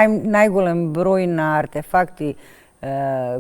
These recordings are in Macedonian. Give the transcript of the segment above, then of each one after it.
Најголем број на артефакти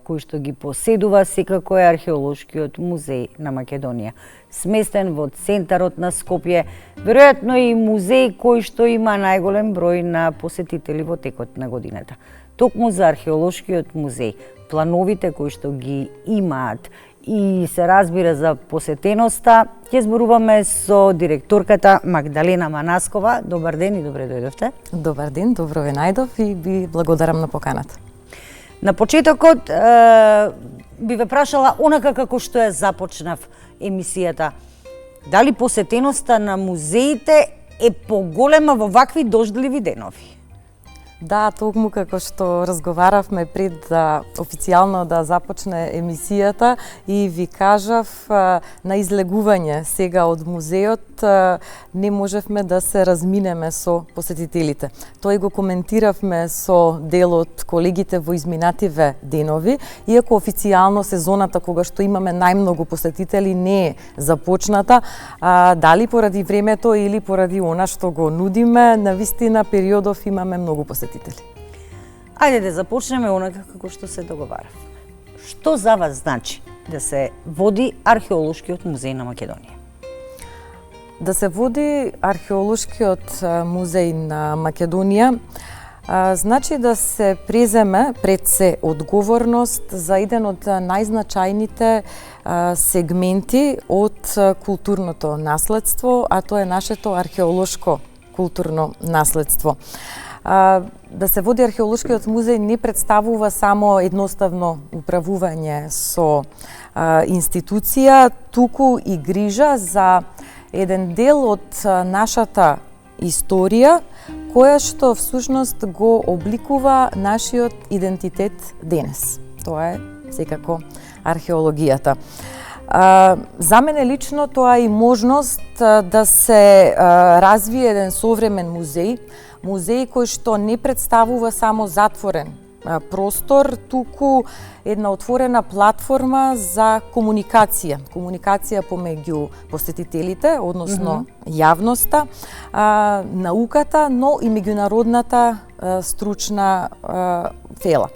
кои што ги поседува секако е археолошкиот музеј на Македонија, сместен во центарот на Скопје, веројатно и музеј кој што има најголем број на посетители во текот на годината. Токму за археолошкиот музеј, плановите кои што ги имаат и се разбира за посетеноста, ќе зборуваме со директорката Магдалена Манаскова. Добар ден и добре дојдовте. Добар ден, добро ве најдов и ви благодарам на поканата. На почетокот би ве прашала онака како што ја започнав емисијата. Дали посетеноста на музеите е поголема во вакви дождливи денови? Да, токму како што разговаравме пред официјално да започне емисијата и ви кажав на излегување сега од музеот не можевме да се разминеме со посетителите. Тој го коментиравме со дел од колегите во изминативе денови, иако официјално сезоната кога што имаме најмногу посетители не е започната, дали поради времето или поради она што го нудиме, навистина периодов имаме многу посетители. Ајде да започнеме онака како што се договаравме. Што за вас значи да се води археолошкиот музеј на Македонија? Да се води археолошкиот музеј на Македонија значи да се преземе пред се одговорност за еден од најзначајните сегменти од културното наследство, а тоа е нашето археолошко културно наследство. Да се води археолошкиот музеј не представува само едноставно управување со институција, туку и грижа за еден дел од нашата историја, која што всушност го обликува нашиот идентитет денес. Тоа е секако археологијата. За мене лично тоа е и можност да се развие еден современ музеј, музеј кој што не представува само затворен простор, туку една отворена платформа за комуникација помеѓу посетителите, односно јавноста, науката, но и меѓународната стручна фела.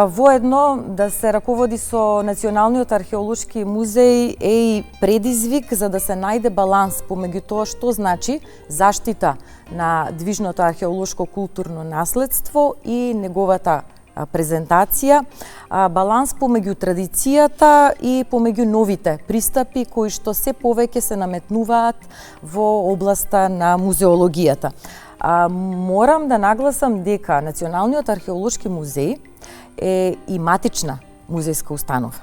Воедно да се раководи со Националниот археолошки музеј е и предизвик за да се најде баланс помеѓу тоа што значи заштита на движното археолошко културно наследство и неговата презентација, баланс помеѓу традицијата и помеѓу новите пристапи кои што се повеќе се наметнуваат во областа на музеологијата. Морам да нагласам дека Националниот археолошки музеј е и матична музејска установа.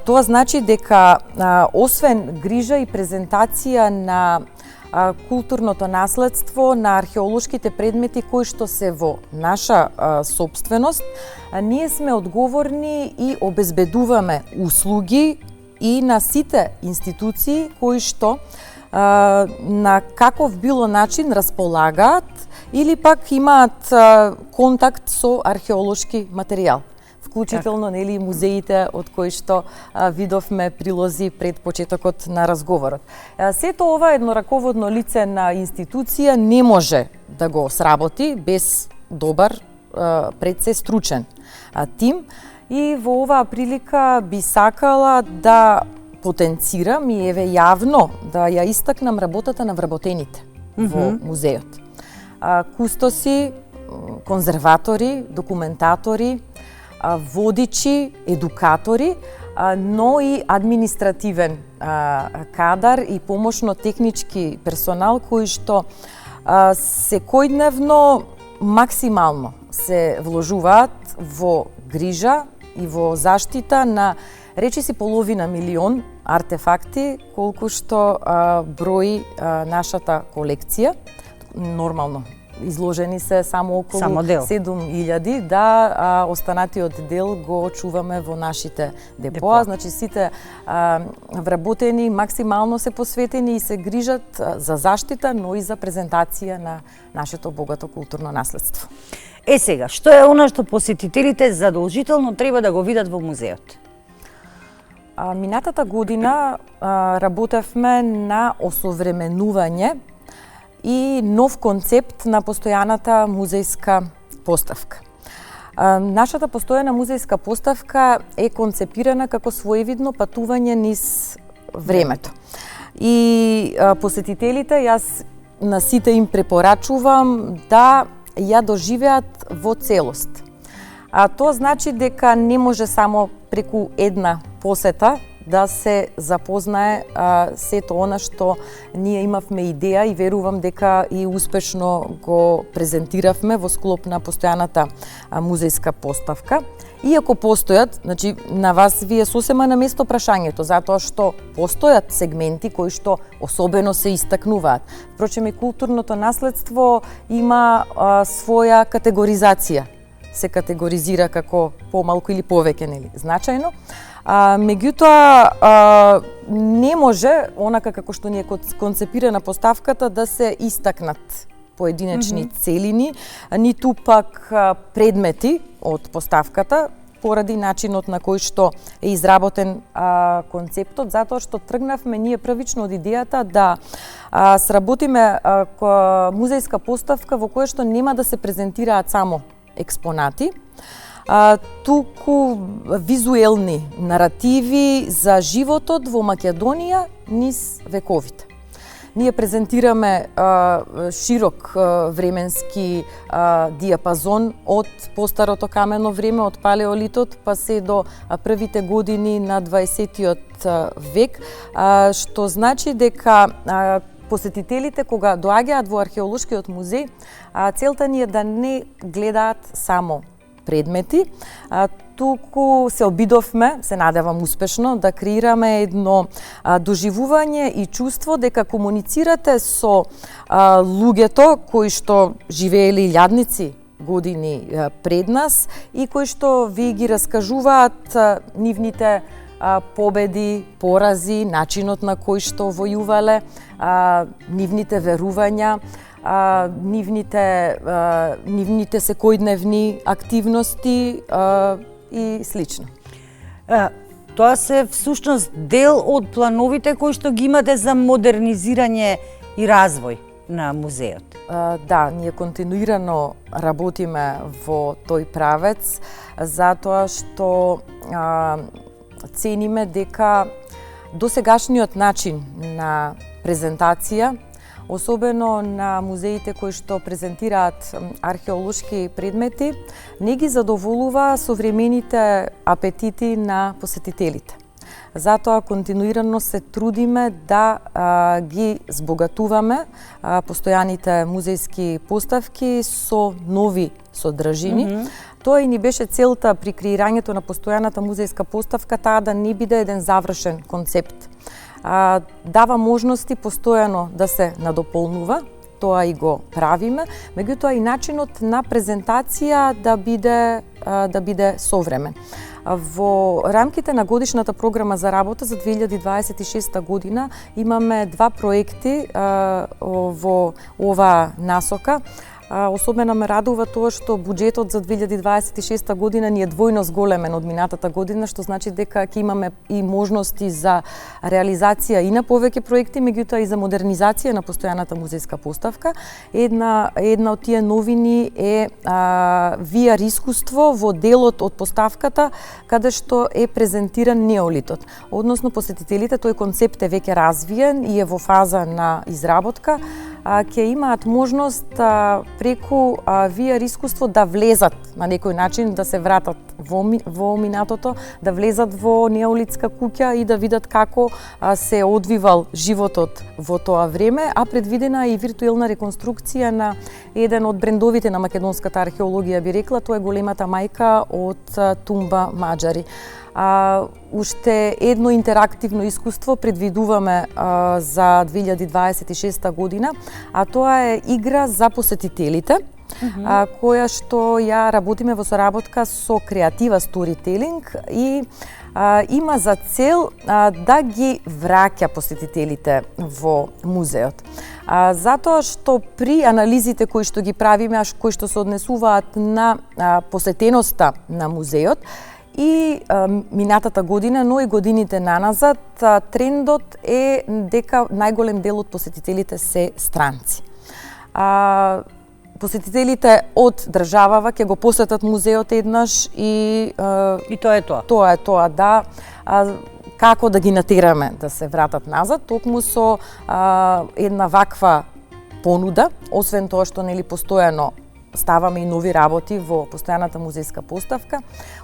Тоа значи дека освен грижа и презентација на културното наследство, на археолошките предмети кои што се во наша сопственост, ние сме одговорни и обезбедуваме услуги и на сите институции кои што на каков било начин располагаат или пак имаат контакт со археолошки материјал, вклучително нели музеите од кои што видовме прилози пред почетокот на разговорот. Сето ова едно раководно лице на институција не може да го сработи без добар пред се стручен тим и во оваа прилика би сакала да потенцирам и еве јавно да ја истакнам работата на вработените во музеот. Кустоси, конзерватори, документатори, водичи, едукатори, но и административен кадар и помошно-технички персонал кои што секојдневно максимално се вложуваат во грижа и во заштита на речиси половина милион артефакти, колку што брои нашата колекција. Нормално изложени се само околу 7000, да, останатиот дел го чуваме во нашите депоа. Значи сите вработени максимално се посветени и се грижат за заштита, но и за презентација на нашето богато културно наследство. Сега, што е она што посетителите задолжително треба да го видат во музеот? Минатата година работевме на осовременување и нов концепт на постојаната музејска поставка. Нашата постојана музејска поставка е концепирана како своевидно патување низ времето. И посетителите, јас на сите им препорачувам да ја доживеат во целост. Тоа значи дека не може само преку една посета да се запознае сето она што ние имавме идеја и верувам дека и успешно го презентиравме во склоп на постојаната музејска поставка. Иако постојат, значи на вас ви е сосема на место прашањето, затоа што постојат сегменти кои што особено се истакнуваат. Впрочем и културното наследство има своја категоризација. Се категоризира како помалку или повеќе, нели, значајно. Меѓутоа, не може, онака како што ни е концепирана поставката, да се истакнат поединечни целини, ниту пак предмети од поставката, поради начинот на кој што е изработен концептот, затоа што тргнавме ние првично од идејата да сработиме музејска поставка во која што нема да се презентираат само експонати, туку визуелни наративи за животот во Македонија низ вековите. Ние презентираме широк временски диапазон од постарото камено време, од палеолитот, па се до првите години на 20-тиот век, што значи дека посетителите кога доаѓаат во археолошкиот музеј, целта ни е да не гледаат само предмети, туку се обидовме, се надевам успешно, да креираме едно доживување и чувство дека комуницирате со луѓето кои што живееле илјадници години пред нас и кои што ви ги раскажуваат нивните победи, порази, начинот на кој што војувале, нивните верувања, нивните секојдневни активности и слично. Тоа се всушност дел од плановите кои што ги имате за модернизирање и развој на музеот. Да, ние континуирано работиме во тој правец, затоа што цениме дека досегашниот начин на презентација, особено на музеите кои што презентираат археолошки предмети, не ги задоволува современите апетити на посетителите. Затоа континуирано се трудиме да ги збогатуваме постојаните музејски поставки со нови содржини. Тоа и ни беше целта при креирањето на постојаната музејска поставка, таа да не биде еден завршен концепт. Дава можности постојано да се надополнува, тоа и го правиме, меѓутоа и начинот на презентација да биде современ. Во рамките на годишната програма за работа за 2026 година имаме два проекти во оваа насока. Особено ме радува тоа што буџетот за 2026 година ни е двојно зголемен од минатата година, што значи дека ќе имаме и можности за реализација и на повеќе проекти, меѓутоа и за модернизација на постојаната музејска поставка. Една од тие новини е VR искуство во делот од поставката каде што е презентиран неолитот. Односно посетителите, тој концепт е веќе развиен и е во фаза на изработка, ќе имаат можност преку VR искуство да влезат на некој начин, да се вратат во минатото, да влезат во неолитска куќа и да видат како се одвивал животот во тоа време, а предвидена е и виртуелна реконструкција на еден од брендовите на македонската археологија, би рекла, тоа е големата мајка од Тумба Маџари. Уште едно интерактивно искуство предвидуваме за 2026 година, а тоа е игра за посетителите, која што ја работиме во соработка со Креатива Storytelling и има за цел да ги враќа посетителите во музеот. Затоа што при анализите кои што ги правиме, кои што се однесуваат на посетеноста на музеот, и минатата година, но и годините наназад, трендот е дека најголем дел од посетителите се странци. посетителите од државава ќе го посетат музеот еднаш и тоа е тоа. Тоа е тоа, да. Како да ги натераме да се вратат назад, токму со една ваква понуда, освен тоа што нели постојано ставаме и нови работи во постојаната музејска поставка.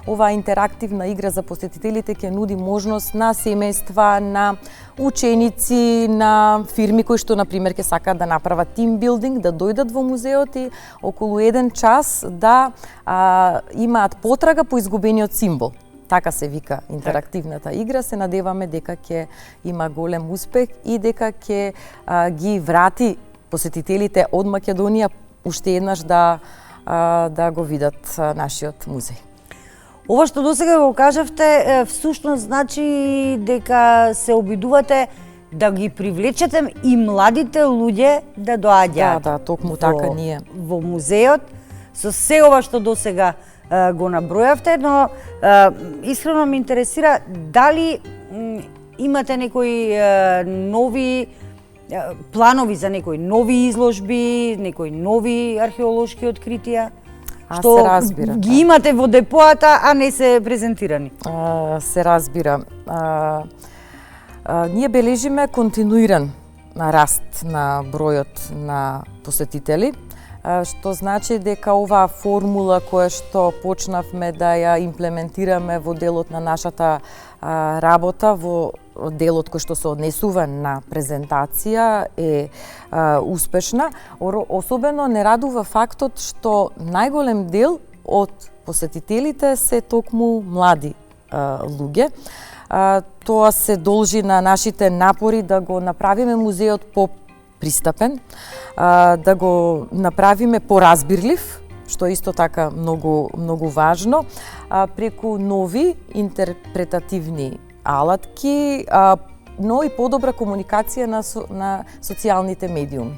Оваа интерактивна игра за посетителите ќе нуди можност на семејства, на ученици, на фирми кои што, например, ќе сакаат да направат тимбилдинг, да дојдат во музеот и околу 1 час да имаат потрага по изгубениот символ. Така се вика интерактивната игра. Се надеваме дека ќе има голем успех и дека ќе ги врати посетителите од Македонија уште еднаш да го видат нашиот музеј. Ова што досега го кажавте, всушност значи дека се обидувате да ги привлечете и младите луѓе да доаѓаат. Да, токму така ние. Во музеот, со се ова што досега го набројавте, но искрено ме интересира дали имате некои нови планови за некои нови изложби, некои нови археолошки откритија? Што се разбира, ги имате во депоата, а не се презентирани? Се разбира. Ние бележиме континуиран раст на бројот на посетители, што значи дека оваа формула која што почнавме да ја имплементираме во делот на нашата работа, во делот кој што се однесува на презентација е успешна. Особено не радува фактот што најголем дел од посетителите се токму млади луѓе. Тоа се должи на нашите напори да го направиме музеот попристапен, да го направиме поразбирлив, што е исто така многу важно, преку нови интерпретативни алатки, но и подобра комуникација на социјалните медиуми.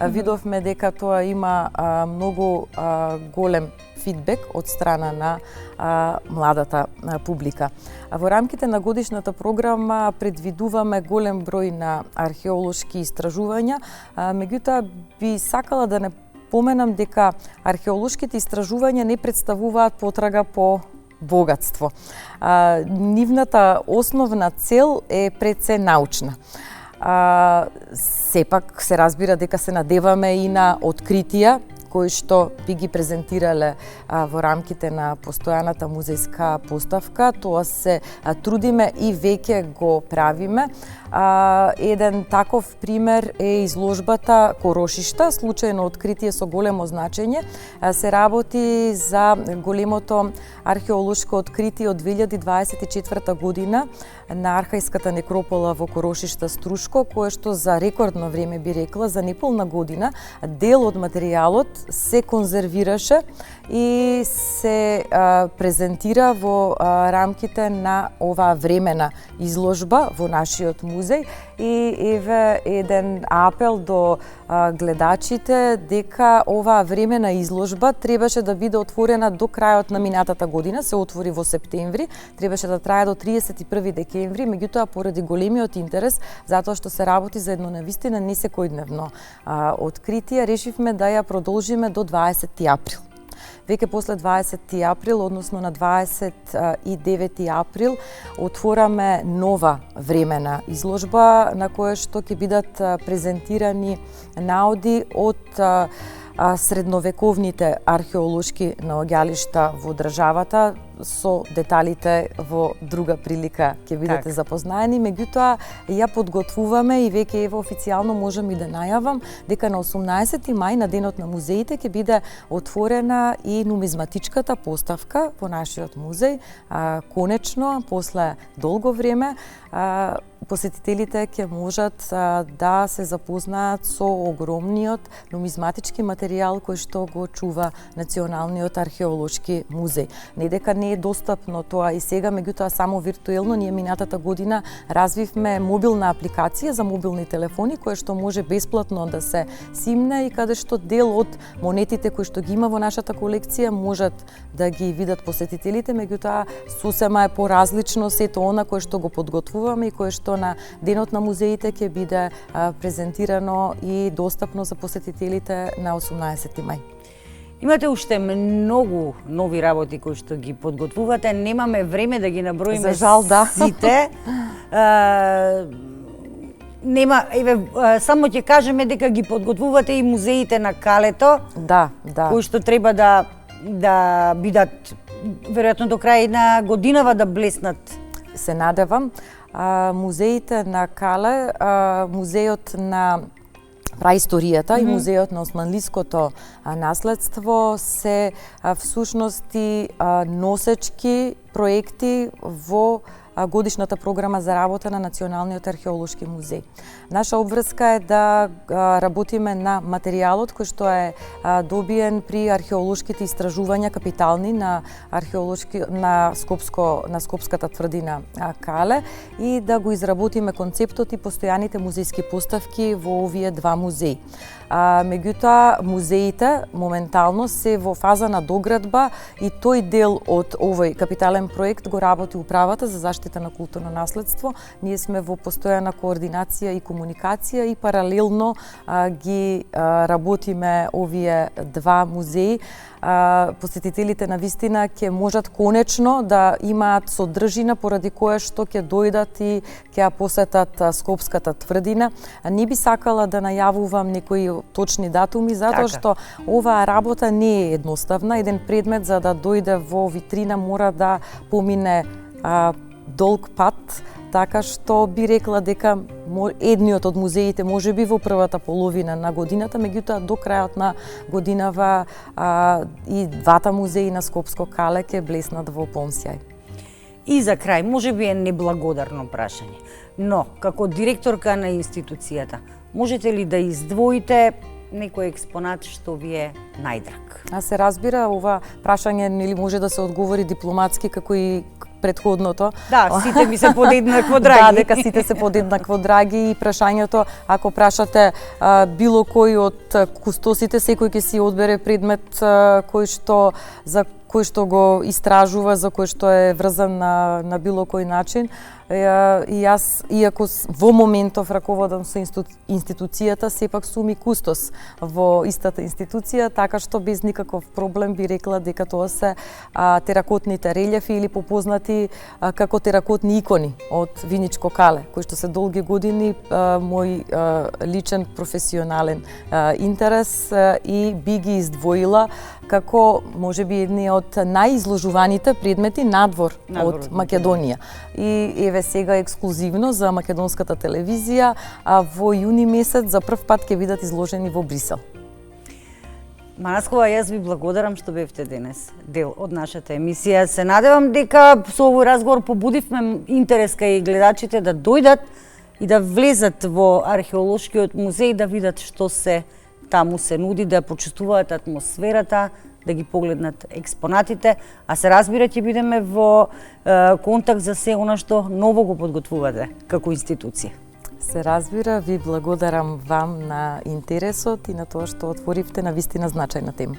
Видовме дека тоа има многу голем фидбек од страна на младата публика. Во рамките на годишната програма предвидуваме голем број на археолошки истражувања, меѓутоа би сакала да не поменам дека археолошките истражувања не представуваат потрага по богатство. Нивната основна цел е пред се научна. Сепак се разбира дека се надеваме и на откритија кои што би ги презентирале во рамките на постојаната музејска поставка. Тоа се трудиме и веќе го правиме. Еден таков пример е изложбата Корошишта, случајно откритие со големо значење. Се работи за големото археолошко откритие од 2024 година на архајската некропола во Корошишта Струшко, кое што за рекордно време би рекла, за неполна година, дел од материјалот се конзервираше и се презентира во рамките на оваа времена изложба во нашиот музеј. И еве еден апел до гледачите дека оваа времена изложба требаше да биде отворена до крајот на минатата година, се отвори во септември, требаше да трае до 31 декември, меѓутоа поради големиот интерес, затоа што се работи за едно навистина не секојдневно откритие, решивме да ја продолжиме до 20 април. Веќе после 20 април, односно на 29 април, отвораме нова времена изложба на која што ќе бидат презентирани наоди од средновековните археолошки наоѓалишта во државата, со деталите во друга прилика ќе бидете запознаени, меѓутоа ја подготвуваме и веќе ево официјално можам и да најавам дека на 18 мај на денот на музеите ќе биде отворена и нумизматичката поставка во нашиот музеј. Конечно, после долго време, посетителите ќе можат да се запознаат со огромниот нумизматички материјал кој што го чува Националниот археолошки музеј. Не дека не е достапно тоа и сега, меѓутоа само виртуелно. Ние минатата година развивме мобилна апликација за мобилни телефони која што може бесплатно да се симне и каде што дел од монетите кои што ги има во нашата колекција можат да ги видат посетителите, меѓутоа сосема е поразлично сето она кое што го подготвуваме и кое што на денот на музеите ќе биде презентирано и достапно за посетителите на 18 мај. Имате уште многу нови работи кои што ги подготвувате, немаме време да ги наброиме За жал, да. сите. Нема, само ќе кажеме дека ги подготвувате и музеите на Калето. Да. Кои што треба да бидат веројатно до крај на годинава да блеснат. Се надевам. Музеите на Кале, музеот на праисторијата и музеот на османлиското наследство се всушности носечки проекти во годишната програма за работа на Националниот археолошки музеј. Наша обврска е да работиме на материјалот кој што е добиен при археолошките истражувања капитални на Скопската тврдина Кале и да го изработиме концептот и постојаните музејски поставки во овие два музеи. Меѓутоа, музеите моментално се во фаза на доградба и тој дел од овој капитален проект го работи Управата за заштита на културно наследство. Ние сме во постојана координација и комуникација и паралелно ги работиме овие два музеи. Посетителите на вистина ќе можат конечно да имаат содржина поради која што ќе дојдат и ќе ја посетат Скопската тврдина. Не би сакала да најавувам некои точни датуми затоа што оваа работа не е едноставна. Еден предмет за да дојде во витрина мора да помине долг пат, така што би рекла дека едниот од музеите може би во првата половина на годината, меѓутоа до крајот на годинава и двата музеи на Скопско Кале ќе блеснат во полн сјај. И за крај, може би е неблагодарно прашање, но како директорка на институцијата, можете ли да издвоите некој експонат што ви е најдраг? Се разбира, ова прашање нели може да се одговори дипломатски како и претходното. Да, сите ми се подеднакво драги. Да, дека сите се подеднакво драги и прашањето, ако прашате било кој од кустосите, секој ќе си одбере предмет за кој што го истражува, за кој што е врзан на било кој начин. И јас, иако во моментов раководам со институцијата, сепак сум и кустос во истата институција, така што без никаков проблем би рекла дека тоа се теракотните релјефи или попознати како теракотни икони од Виничко Кале, кои што се долги години мој личен професионален интерес и би ги издвоила како можеби едни од најизложуваните предмети надвор од Македонија. И еве сега ексклузивно за македонската телевизија во јуни месец за прв пат ќе бидат изложени во Брисел. Манаскова, јас ви благодарам што бевте денес дел од нашата емисија. Се надевам дека со овој разговор побудивме интерес кај гледачите да дојдат и да влезат во археолошкиот музеј, да видат што се таму се нуди, да почувствуваат атмосферата, да ги погледнат експонатите, а се разбира ќе бидеме во контакт за се она што ново го подготвувате како институција. Се разбира, ви благодарам вам на интересот и на тоа што отворивте на вистина значајна тема.